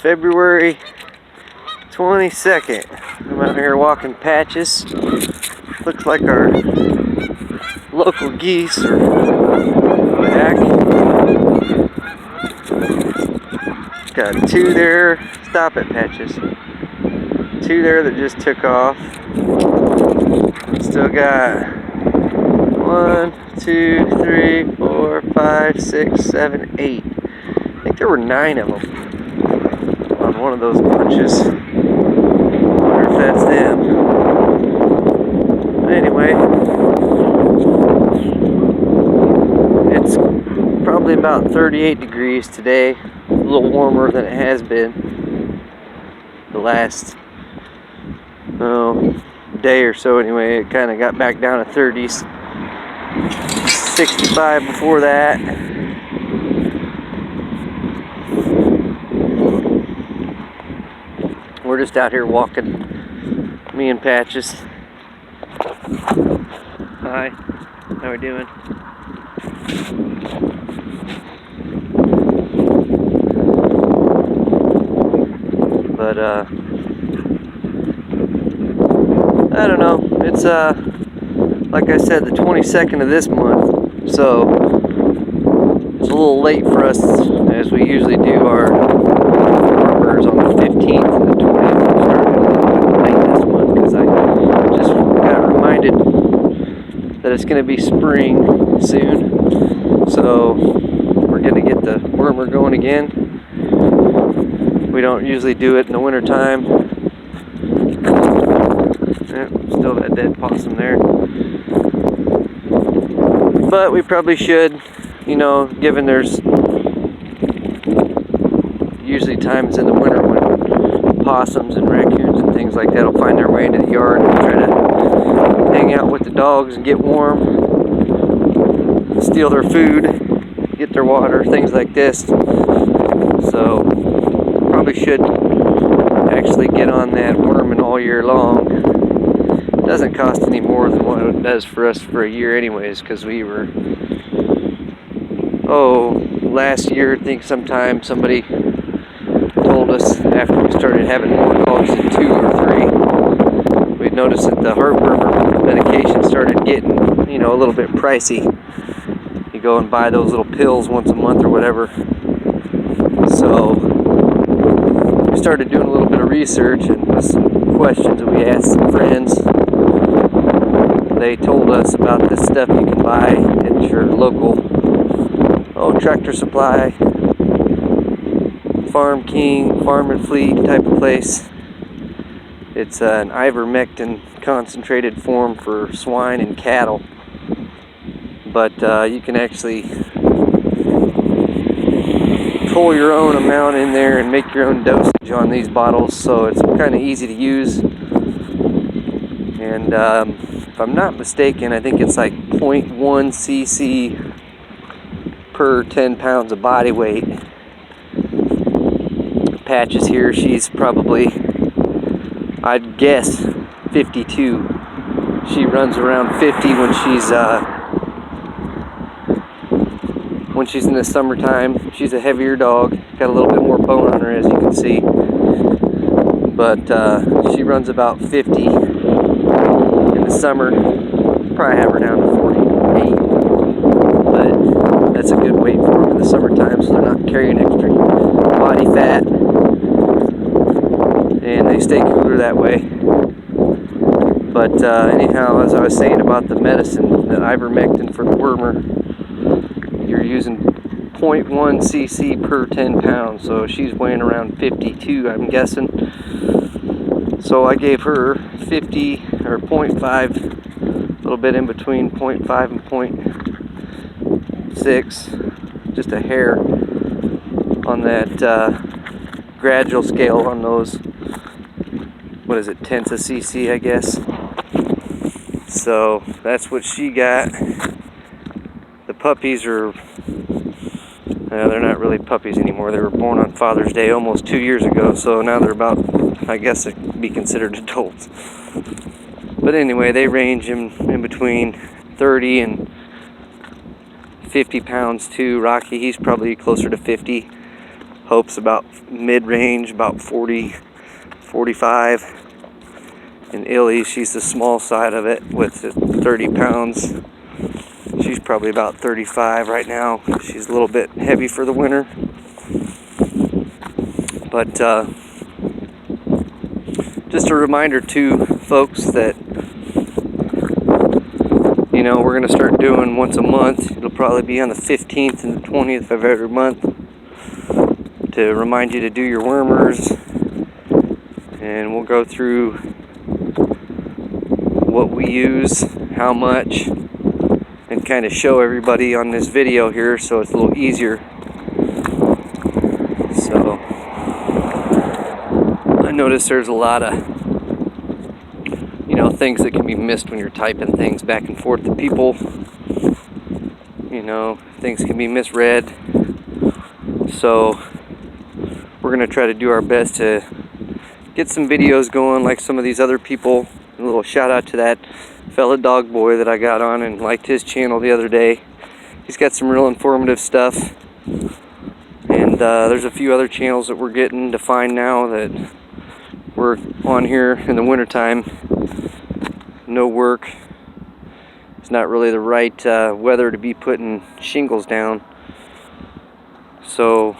February 22nd. I'm out here walking patches. Looks like our local geese are back. Got two there. Stop it, Patches. Two there that just took off. Still got 1, 2, 3, 4, 5, 6, 7, 8. I think there were 9 of them on one of those bunches. I wonder if that's them. But anyway, it's probably about 38 degrees today. A little warmer than it has been the last day or so. Anyway, it kind of got back down to 30s. 65 before that. We're just out here walking, me and Patches. Hi, how we doing? But I don't know, it's like I said, the 22nd of this month, so it's a little late for us, as we usually do our wormers on the 15th and the 20th. We started a little bit late this month because I just got reminded that it's going to be spring soon, so we're going to get the wormer going again. We don't usually do it in the winter time. Still that dead possum there. But we probably should, you know, given there's usually times in the winter when possums and raccoons and things like that will find their way into the yard and try to hang out with the dogs and get warm, steal their food, get their water, things like this. So probably should actually get on that worming all year long. It doesn't cost any more than what it does for us for a year anyways, because we were, last year I think sometime somebody told us after we started having more dogs than 2 or 3, we noticed that the heartworm medication started getting, you know, a little bit pricey. You go and buy those little pills once a month or whatever. So we started doing a little bit of research, and with some questions that we asked some friends, they told us about this stuff you can buy at your local Tractor Supply, Farm King, Farm and Fleet type of place. It's an Ivermectin concentrated form for swine and cattle, but you can actually pull your own amount in there and make your own dosage on these bottles, so it's kind of easy to use. And if I'm not mistaken, I think it's like 0.1 cc per 10 pounds of body weight. Patches here, she's probably, I'd guess, 52. She runs around 50 when she's in the summertime. She's a heavier dog, got a little bit more bone on her, as you can see. But she runs about 50 in the summer. Probably have her down to 48, but that's a good weight for them in the summertime, so they're not carrying extra body fat, and they stay cooler that way. But anyhow, as I was saying about the medicine, the ivermectin for the wormer, you're using 0.1 cc per 10 pounds, so she's weighing around 52, I'm guessing. So I gave her 50 or 0.5, a little bit in between 0.5 and 0.6, just a hair on that gradual scale on those, what is it, tenths of cc, I guess. So that's what she got. The puppies are, they're not really puppies anymore. They were born on Father's Day almost 2 years ago, so now they're about, I guess it could be considered adults. But anyway, they range in between 30 and 50 pounds too. Rocky, he's probably closer to 50. Hope's about mid-range, about 40, 45. And Illy, she's the small side of it with 30 pounds. She's probably about 35 right now. She's a little bit heavy for the winter. But just a reminder to folks that, you know, we're going to start doing once a month. It'll probably be on the 15th and the 20th of every month to remind you to do your wormers. And we'll go through what we use, how much, and kind of show everybody on this video here so it's a little easier. So I notice there's a lot of, you know, things that can be missed when you're typing things back and forth to people. You know, things can be misread. So we're going to try to do our best to get some videos going like some of these other people. A little shout out to that fella dog boy that I got on and liked his channel the other day. He's got some real informative stuff. And there's a few other channels that we're getting to find now that we're on here in the wintertime. No work. It's not really the right weather to be putting shingles down. So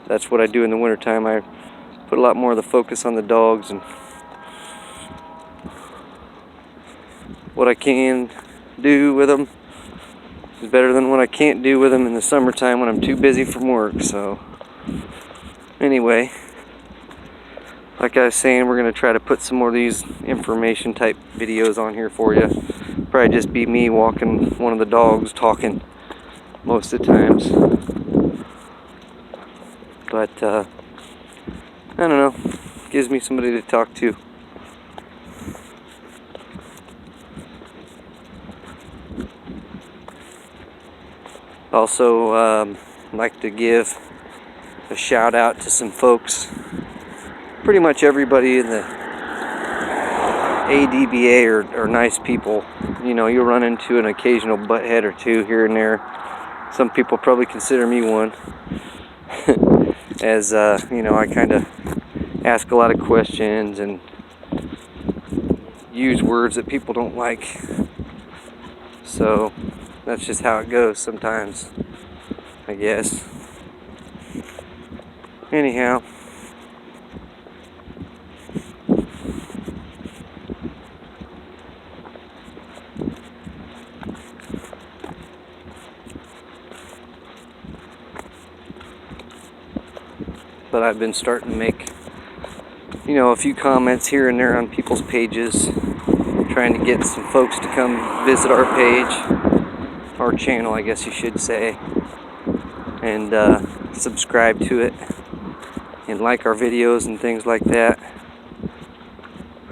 that's what I do in the wintertime. I put a lot more of the focus on the dogs and what I can do with them is better than what I can't do with them in the summertime when I'm too busy from work. So anyway, like I was saying, we're going to try to put some more of these information type videos on here for you. Probably just be me walking one of the dogs talking most of the times. But I don't know, gives me somebody to talk to. Also, like to give a shout out to some folks. Pretty much everybody in the ADBA are nice people. You know, you'll run into an occasional butthead or two here and there. Some people probably consider me one. As, you know, I kind of ask a lot of questions and use words that people don't like. So that's just how it goes sometimes, I guess. Anyhow, but I've been starting to make, you know, a few comments here and there on people's pages, trying to get some folks to come visit our page, our channel, I guess you should say, and subscribe to it and like our videos and things like that.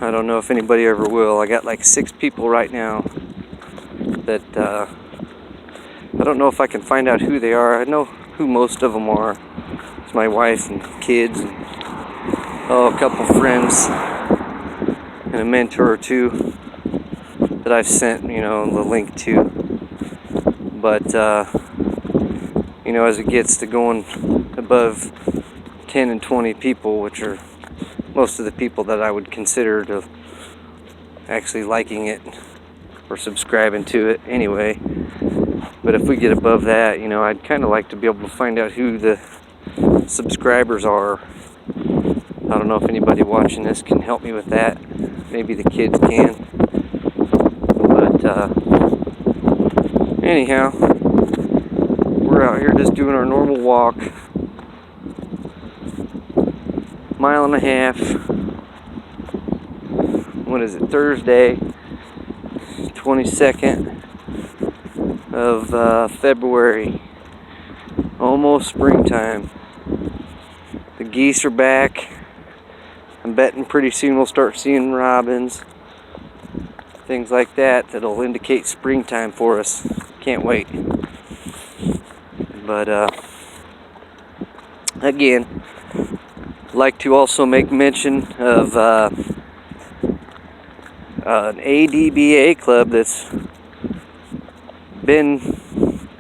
I don't know if anybody ever will. I got like 6 people right now that I don't know if I can find out who they are. I know who most of them are. It's my wife and kids and a couple friends and a mentor or two that I've sent, you know, the link to. But you know, as it gets to going above 10 and 20 people, which are most of the people that I would consider to actually liking it or subscribing to it anyway. But if we get above that, you know, I'd kind of like to be able to find out who the subscribers are. I don't know if anybody watching this can help me with that. Maybe the kids can. But anyhow, we're out here just doing our normal walk. 1.5 miles. What is it? Thursday, 22nd of February. Almost springtime. The geese are back. I'm betting pretty soon we'll start seeing robins. Things like that that'll indicate springtime for us. Can't wait. But again, I'd like to also make mention of an ADBA club that's been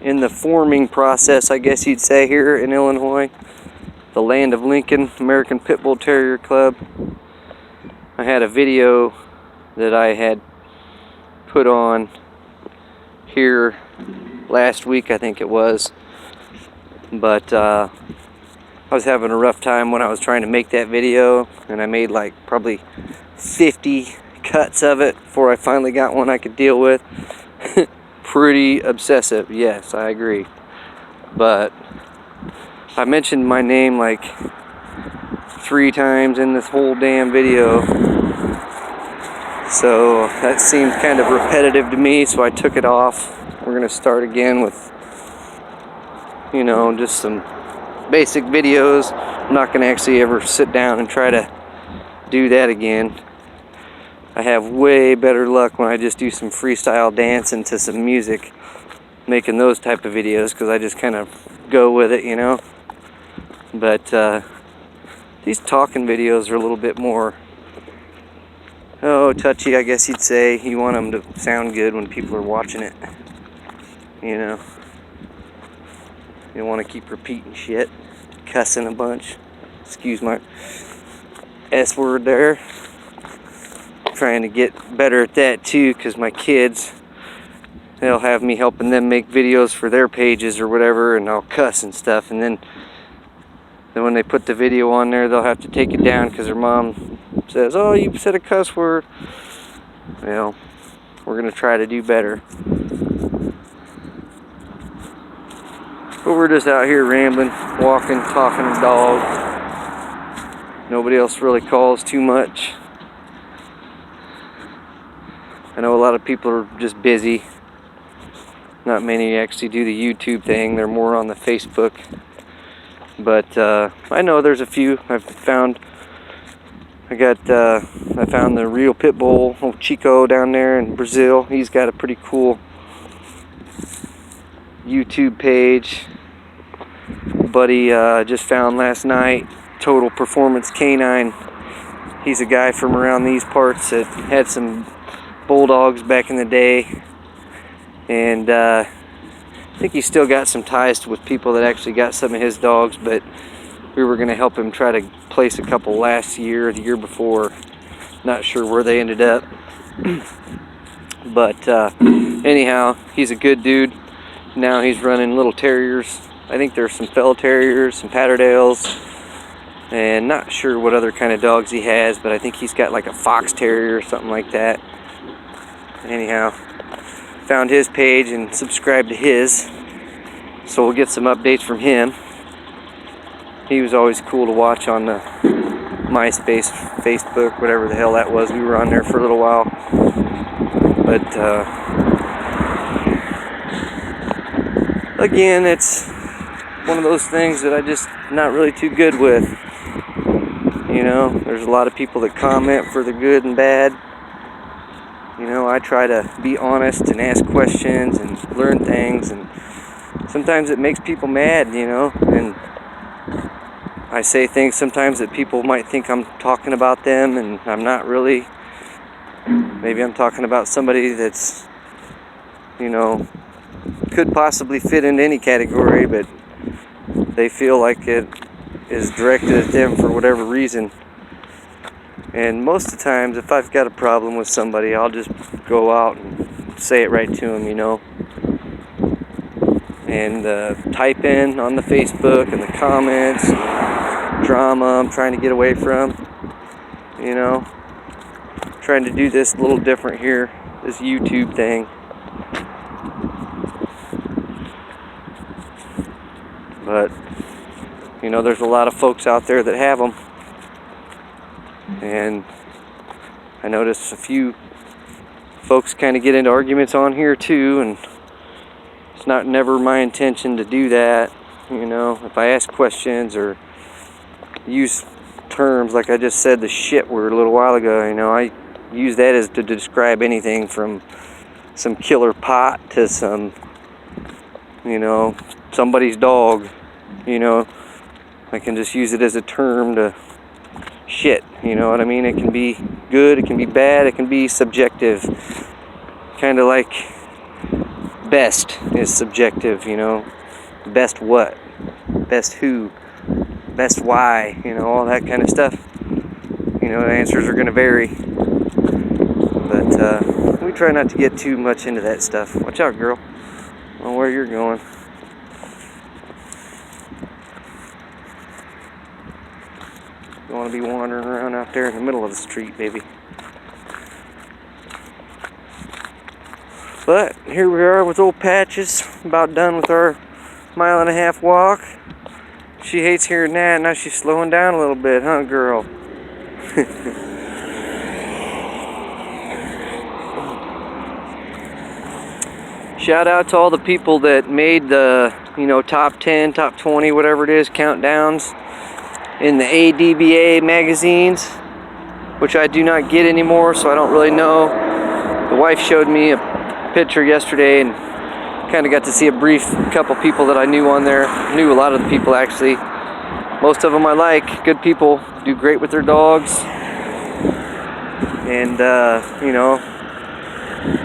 in the forming process, I guess you'd say, here in Illinois. the Land of Lincoln American Pit Bull Terrier Club. I had a video that I had put on here last week, I think it was, but I was having a rough time when I was trying to make that video, and I made like probably 50 cuts of it before I finally got one I could deal with. Pretty obsessive, yes, I agree. But I mentioned my name like 3 times in this whole damn video, so that seemed kind of repetitive to me, so I took it off. We're gonna start again with, you know, just some basic videos. I'm not gonna actually ever sit down and try to do that again. I have way better luck when I just do some freestyle dancing to some music, making those type of videos, because I just kind of go with it, you know. But these talking videos are a little bit more, touchy, I guess you'd say. You want them to sound good when people are watching it, you know. You don't want to keep repeating shit, cussing a bunch. Excuse my S word there. Trying to get better at that too, because my kids, they'll have me helping them make videos for their pages or whatever, and I'll cuss and stuff, and then when they put the video on there, they'll have to take it down because their mom says, "Oh, you said a cuss word." Well, we're gonna try to do better. But we're just out here rambling, walking, talking to dog. Nobody else really calls too much. I know a lot of people are just busy. Not many actually do the YouTube thing. They're more on the Facebook. But I know there's a few. I've found. I found the real pit bull, old Chico down there in Brazil. He's got a pretty cool YouTube page. Buddy just found last night, Total Performance Canine. He's a guy from around these parts that had some bulldogs back in the day, and I think he's still got some ties with people that actually got some of his dogs, but we were going to help him try to place a couple last year or the year before. Not sure where they ended up. But anyhow, he's a good dude. Now he's running little terriers. I think there's some Fell Terriers, some Patterdales, and not sure what other kind of dogs he has, but I think he's got like a Fox Terrier or something like that. Anyhow, found his page and subscribed to his, so we'll get some updates from him. He was always cool to watch on the MySpace, Facebook, whatever the hell that was. We were on there for a little while, but again, it's one of those things that I just not really too good with. You know, there's a lot of people that comment for the good and bad. You know, I try to be honest and ask questions and learn things, and sometimes it makes people mad, you know, and I say things sometimes that people might think I'm talking about them, and I'm not really. Maybe I'm talking about somebody that's, you know, could possibly fit into any category, but they feel like it is directed at them for whatever reason. And most of the times, if I've got a problem with somebody, I'll just go out and say it right to them, you know. And type in on the Facebook and the comments, drama I'm trying to get away from, you know. Trying to do this a little different here, this YouTube thing. But, you know, there's a lot of folks out there that have them. And I notice a few folks kind of get into arguments on here too, and it's never my intention to do that. You know, if I ask questions or use terms like I just said the shit word a little while ago, you know, I use that as to describe anything from some killer pot to some, you know, somebody's dog. You know, I can just use it as a term to shit, you know what I mean? It can be good, it can be bad, it can be subjective. Kind of like best is subjective, you know. Best what? Best who? best why, you know, all that kind of stuff. You know, answers are going to vary. But we try not to get too much into that stuff. Watch out, girl. I don't know where you're going. You want to be wandering around out there in the middle of the street, baby. But here we are with old Patches, about done with our 1.5 mile walk. She hates hearing that. Now she's slowing down a little bit, huh, girl? Shout out to all the people that made the, you know, top 10, top 20, whatever it is, countdowns in the ADBA magazines, which I do not get anymore, so I don't really know. The wife showed me a picture yesterday and kind of got to see a brief couple people that I knew on there. Knew a lot of the people, actually. Most of them I like. Good people, do great with their dogs, and you know,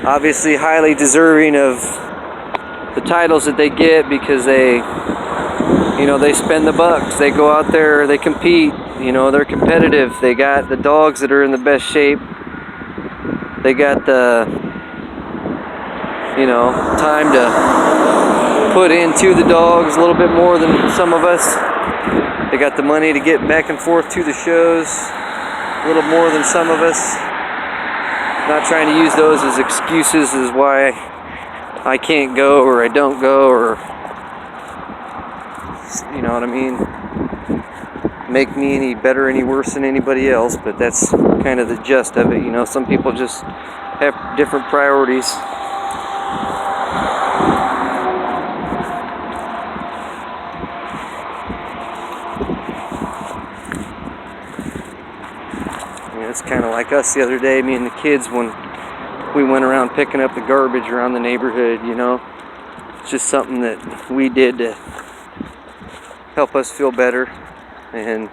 obviously highly deserving of the titles that they get because they, you know, they spend the bucks. They go out there, they compete, you know, they're competitive. They got the dogs that are in the best shape. They got the, you know, time to put into the dogs a little bit more than some of us. They got the money to get back and forth to the shows a little more than some of us. Not trying to use those as excuses as why I can't go or I don't go, or, you know what I mean, make me any better, any worse than anybody else, but that's kind of the gist of it. You know, some people just have different priorities. It's kind of like us the other day, me and the kids, when we went around picking up the garbage around the neighborhood, you know. It's just something that we did to help us feel better and,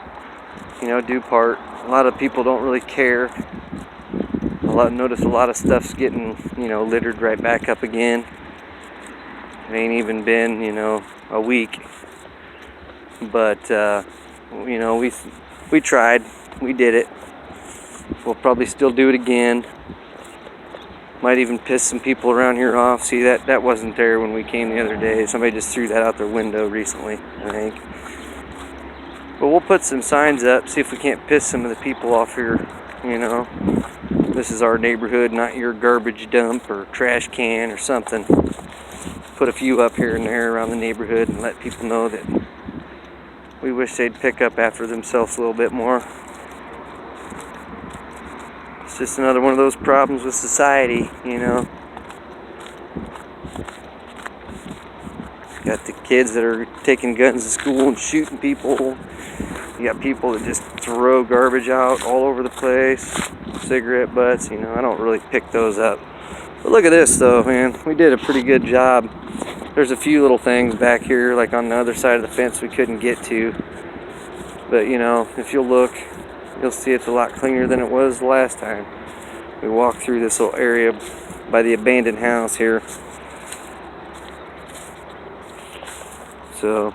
you know, do part. A lot of people don't really care. Notice a lot of stuff's getting, you know, littered right back up again. It ain't even been, you know, a week. But, you know, we tried. We did it. We'll probably still do it again. Might even piss some people around here off. See, that wasn't there when we came the other day. Somebody just threw that out their window recently, I think. But we'll put some signs up, see if we can't piss some of the people off here, you know. This is our neighborhood, not your garbage dump or trash can or something. Put a few up here and there around the neighborhood and let people know that we wish they'd pick up after themselves a little bit more. It's just another one of those problems with society, you know. Got the kids that are taking guns to school and shooting people. You got people that just throw garbage out all over the place. Cigarette butts, you know, I don't really pick those up. But look at this though, man. We did a pretty good job. There's a few little things back here, like on the other side of the fence we couldn't get to. But, you know, if you'll look, you'll see it's a lot cleaner than it was the last time. We walked through this little area by the abandoned house here. So,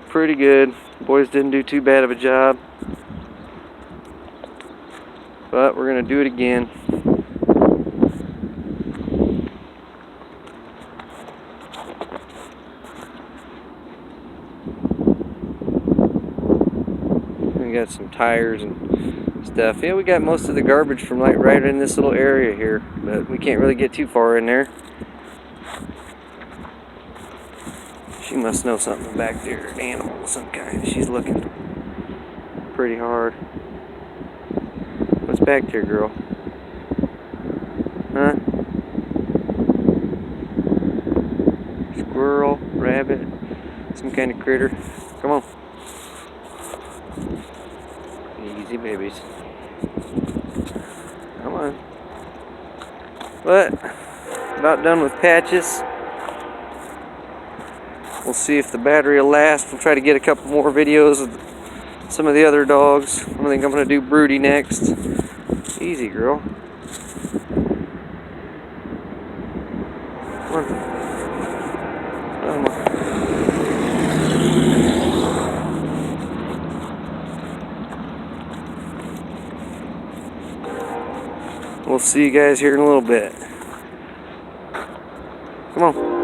pretty good. Boys didn't do too bad of a job. But we're going to do it again. We got some tires and stuff. Yeah, we got most of the garbage from like right in this little area here, but we can't really get too far in there. She must know something back there, an animal of some kind. She's looking pretty hard. What's back there, girl? Huh? Squirrel, rabbit, some kind of critter. Come on. Easy, babies. Come on. But, about done with Patches. We'll see if the battery will last. We'll try to get a couple more videos of some of the other dogs. I think I'm going to do Broody next. Easy, girl. Come on. We'll see you guys here in a little bit. Come on.